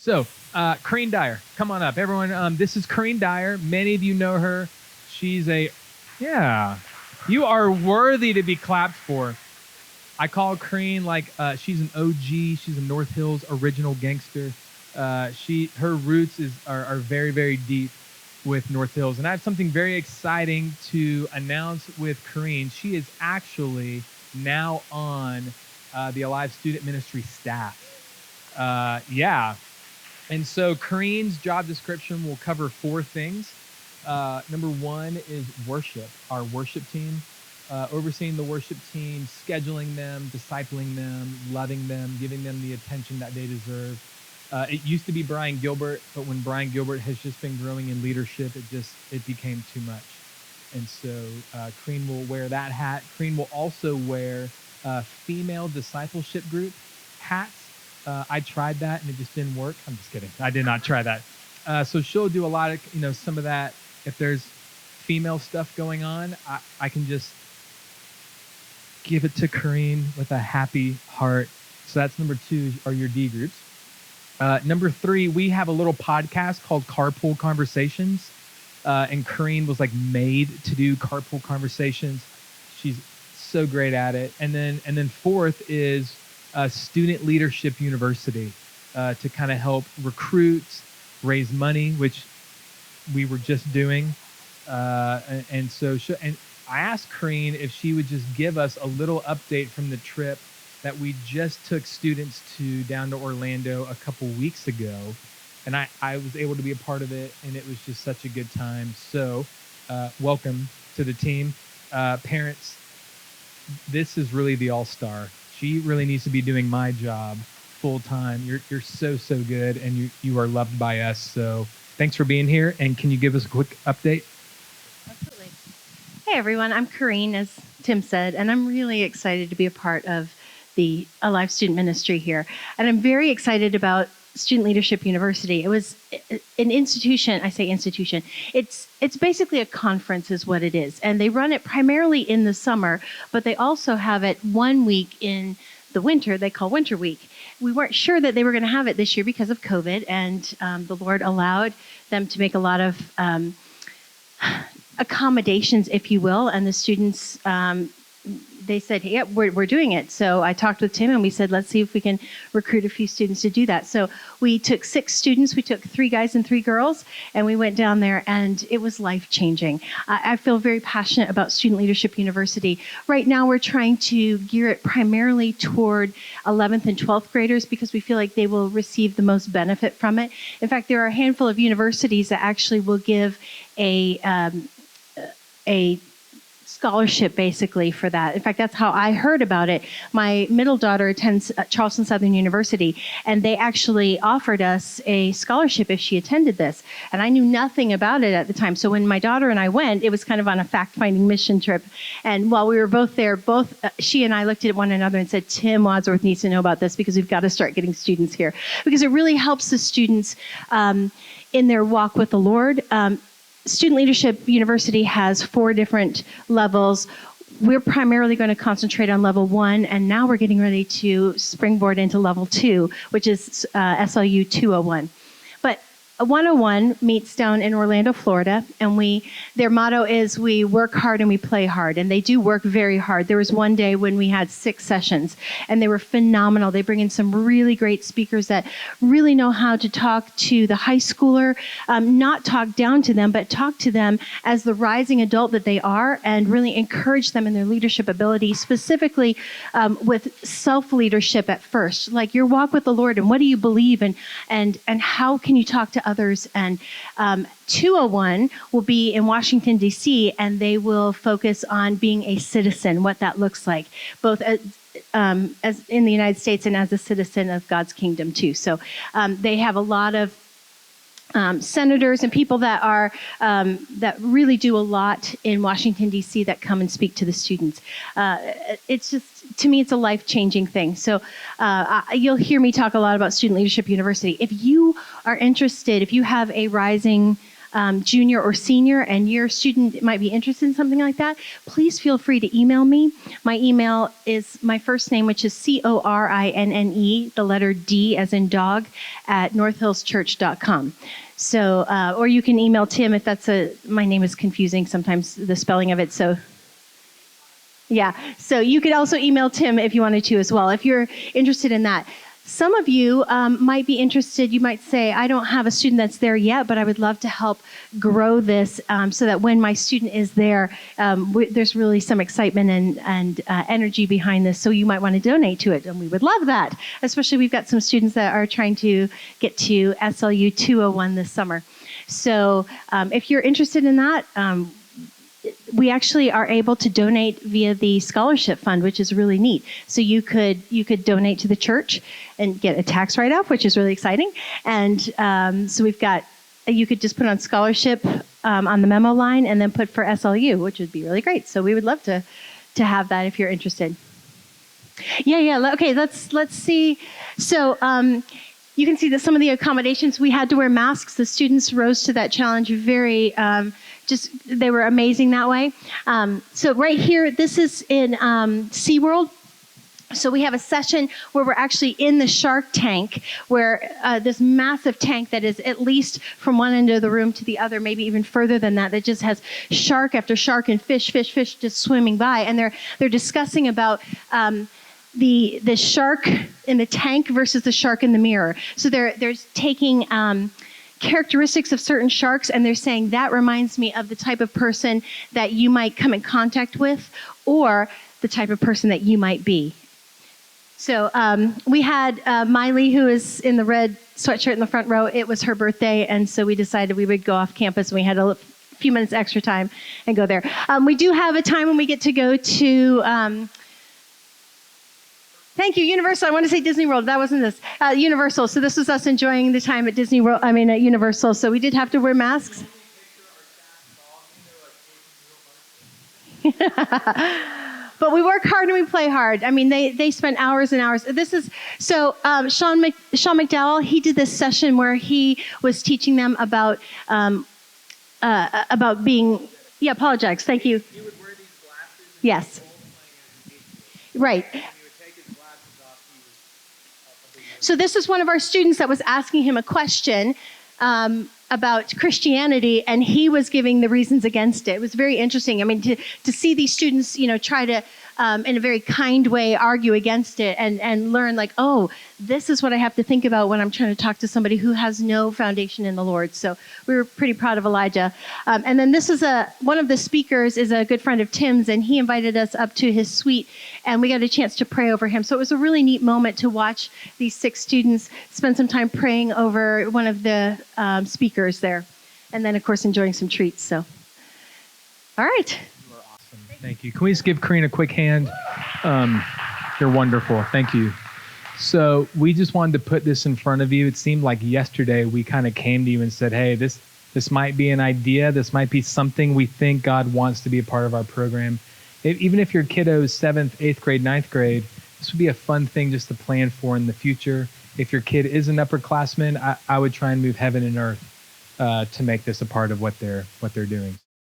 So, Corrine Dyer, come on up. Everyone, this is Corrine Dyer. Many of you know her. She's yeah, you are worthy to be clapped for. I call Corrine like she's an OG. She's a North Hills original gangster. Her roots are very, very deep with North Hills. And I have something very exciting to announce with Corrine. She is actually now on the Alive Student Ministry staff. Yeah. And so Corrine's job description will cover 4 things. Number 1 is worship, our worship team. Overseeing the worship team, scheduling them, discipling them, loving them, giving them the attention that they deserve. It used to be Brian Gilbert, but when Brian Gilbert has just been growing in leadership, it became too much. And so Corrine will wear that hat. Corrine will also wear female discipleship group hats. I tried that and it just didn't work. I'm just kidding. I did not try that. So she'll do a lot of, some of that. If there's female stuff going on, I can just give it to Corrine with a happy heart. So that's number 2 are your D groups. Number 3, we have a little podcast called Carpool Conversations. And Corrine was like made to do carpool conversations. She's so great at it. And then 4th is Student Leadership University to kind of help recruits, raise money, which we were just doing. And I asked Corrine if she would just give us a little update from the trip that we just took students to down to Orlando a couple weeks ago. And I was able to be a part of it, and it was just such a good time. So welcome to the team. Parents, this is really the all-star. She really needs to be doing my job full time. You're so good, and you are loved by us. So thanks for being here. And can you give us a quick update? Absolutely. Hey, everyone. I'm Corrine, as Tim said, and I'm really excited to be a part of the Alive Student Ministry here. And I'm very excited about Student Leadership University. It was an institution. I say institution. It's basically a conference is what it is. And they run it primarily in the summer, but they also have it 1 week in the winter. They call Winter Week. We weren't sure that they were going to have it this year because of COVID, and the Lord allowed them to make a lot of accommodations, if you will, and the students, they said, yeah, we're doing it. So I talked with Tim and we said, let's see if we can recruit a few students to do that. So we took 6 students. We took 3 guys and 3 girls, and we went down there, and it was life-changing. I feel very passionate about Student Leadership University. Right now, we're trying to gear it primarily toward 11th and 12th graders because we feel like they will receive the most benefit from it. In fact, there are a handful of universities that actually will give a scholarship basically for that. In fact, that's how I heard about it. My middle daughter attends Charleston Southern University, and they actually offered us a scholarship if she attended this. And I knew nothing about it at the time. So when my daughter and I went, it was kind of on a fact-finding mission trip. And while we were both there, she and I looked at one another and said, Tim Wadsworth needs to know about this because we've got to start getting students here. Because it really helps the students in their walk with the Lord. Student Leadership University has 4 different levels. We're primarily going to concentrate on level 1, and now we're getting ready to springboard into level 2, which is SLU 201. But 101 meets down in Orlando, Florida, and their motto is we work hard and we play hard, and they do work very hard. There was one day when we had 6 sessions, and they were phenomenal. They bring in some really great speakers that really know how to talk to the high schooler, not talk down to them, but talk to them as the rising adult that they are, and really encourage them in their leadership ability, specifically with self-leadership at first, like your walk with the Lord, and what do you believe, and how can you talk to others. And 201 will be in Washington, D.C., and they will focus on being a citizen, what that looks like, both as in the United States and as a citizen of God's kingdom, too. So they have a lot of senators and people that are that really do a lot in Washington, D.C. that come and speak to the students. It's just, to me, it's a life-changing thing. So you'll hear me talk a lot about Student Leadership University. If you are interested, if you have a rising junior or senior and your student might be interested in something like that, please feel free to email me. My email is my first name, which is CORINNE, the letter D as in dog, at northhillschurch.com. So, or you can email Tim if my name is confusing sometimes, the spelling of it. So, yeah. So you could also email Tim if you wanted to as well, if you're interested in that. Some of you might be interested. You might say, I don't have a student that's there yet, but I would love to help grow this so that when my student is there, there's really some excitement and energy behind this. So you might want to donate to it. And we would love that. Especially we've got some students that are trying to get to SLU 201 this summer. So if you're interested in that, we actually are able to donate via the scholarship fund, which is really neat. So you could donate to the church and get a tax write-off, which is really exciting. And so you could just put on scholarship on the memo line and then put for SLU, which would be really great. So we would love to have that if you're interested. Yeah. Okay, let's see. So you can see that some of the accommodations, we had to wear masks. The students rose to that challenge very they were amazing that way. So right here, this is in SeaWorld. So we have a session where we're actually in the shark tank, where this massive tank that is at least from one end of the room to the other, maybe even further than that just has shark after shark and fish just swimming by. And they're discussing about the shark in the tank versus the shark in the mirror. So they're taking characteristics of certain sharks, and they're saying that reminds me of the type of person that you might come in contact with, or the type of person that you might be. So we had Miley, who is in the red sweatshirt in the front row. It was her birthday, and so we decided we would go off campus, and we had a few minutes extra time and go there. We do have a time when we get to go to thank you, Universal. I want to say Disney World. That wasn't this. Universal. So this was us enjoying the time at at Universal. So we did have to wear masks. But we work hard and we play hard. I mean, they spent hours and hours. Sean McDowell, he did this session where he was teaching them about being, apologize. Thank you. You would wear these glasses. Yes. Right. So this is one of our students that was asking him a question about Christianity, and he was giving the reasons against it. It was very interesting. I mean, to see these students, try to, in a very kind way, argue against it and learn like, oh, this is what I have to think about when I'm trying to talk to somebody who has no foundation in the Lord. So we were pretty proud of Elijah. And then this is one of the speakers is a good friend of Tim's, and he invited us up to his suite, and we got a chance to pray over him. So it was a really neat moment to watch these 6 students spend some time praying over one of the speakers there. And then, of course, enjoying some treats. So, all right. You are awesome. Thank you. Can we just give Kareen a quick hand? You're wonderful. Thank you. So we just wanted to put this in front of you. It seemed like yesterday we kind of came to you and said, hey, this might be an idea. This might be something we think God wants to be a part of our program. Even if your kiddo's 7th, 8th grade, 9th grade, this would be a fun thing just to plan for in the future. If your kid is an upperclassman, I would try and move heaven and earth to make this a part of what they're doing.